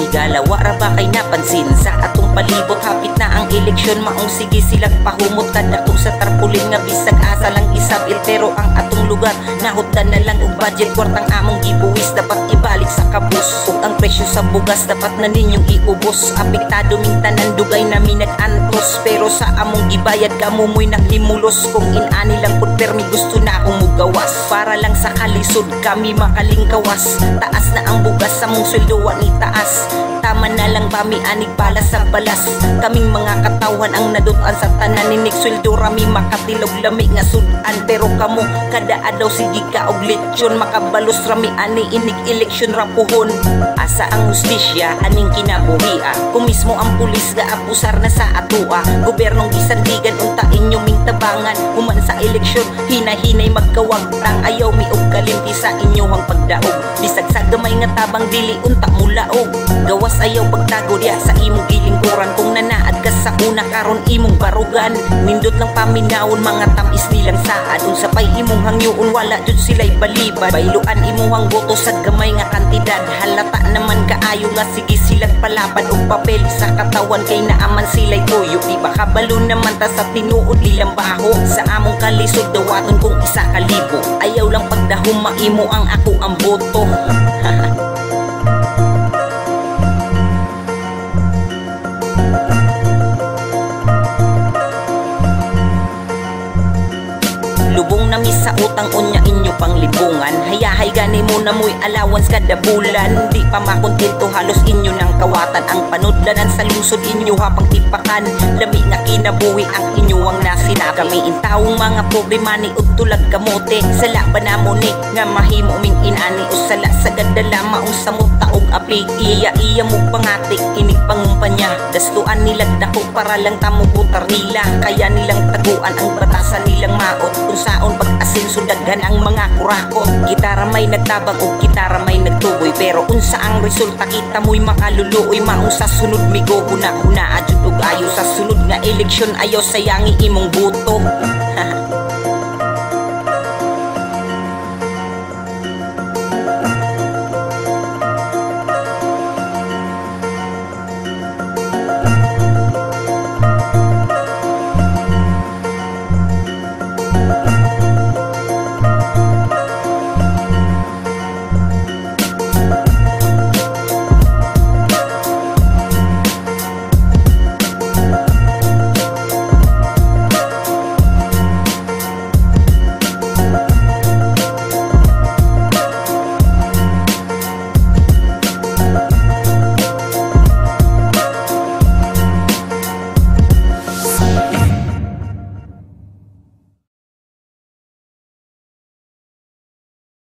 Higalawa ra ba kay napansin sa atong palibot, hapit na ang eleksyon, maong sige silang pahumot kadako sa tarpulin nga bisag asa lang isabil, pero ang atong lugar nahutdan na lang og budget, kwartang among gibuwis dapat ibalik sa kabus, ug ang presyo sa bugas dapat na ninyong iubos. Apektado ming tanan dugay namin nag-antos, pero sa among gibayad kamumoy naghimulos, kung inani lang pud permi gusto na akong mugawas, para lang sa kalisod kami makalingkawas. Taas na ang bugas sa mong sweldo wa ni taas, tama na lang ba mi anig bala sa balas, kaming mga katawan ang nadutan sa tanan, ninig sweldo rami makatilog lami nga sudan, pero kamo kada adlaw sige ka og lechon, makabalos rami ani inig eleksyon rapuhon. Asa ang hustisya aning kinabuhia, kung mismo ang pulis ga apusar na sa atua, gobernong gisandigan unta inyo ming tabangan, human sa eleksyon hinahinay magkawagtang, ayaw mi og kalimti sa inyohang pagdaog, bisag sa gamay nga tabang dili unta mulaog, gawas ayaw pagtago diya sa imong gilingkuran, kung nanaad ka sa una karon imong barugan, nindot lang paminawon mga tamis nilang saad, unsa pay imong hangyoon wala jud sila'y balibad, bayluan imuhang boto sa gamay nga kantidad, halata naman kaayo nga sige silang palapad og papel sa katawan kay naaman sila'y tuyo, di ba kabalo naman ta sa tinuod nilang baho, sa among kalisod dawaton kung 1,000, ayaw lang pagdahom maimo ang ako ang boto. Lubong nami sa utang unya inyo pang libungan, hayahay gani mo na mo'y allowance kada bulan, di pa makontento halos inyo ng kawatan, ang panudlanan sa lungsod inyo hapang tipakan, lami nga kinabuhi ang inyo ang nasinabi, kami intawong mga problema ni ug tulag kamote, sala ba namo ni nga mahimo ming inani, usala sa gadala maong samot taog api, iya mo pangatik inig pangumpanya, dastuan nilag dako para lang tamo butar nila, kaya nilang taguan ang batasan nilang maot, kung saon pag-asenso daghan ang mga kurakot, gitara may nagtabang o gitara may nagtuboy, pero unsa ang resulta kita mo'y makaluluoy, maong sa sunod migo huna-huna adjud og ayo sa sunod nga eleksyon, ayaw sayangi imong boto.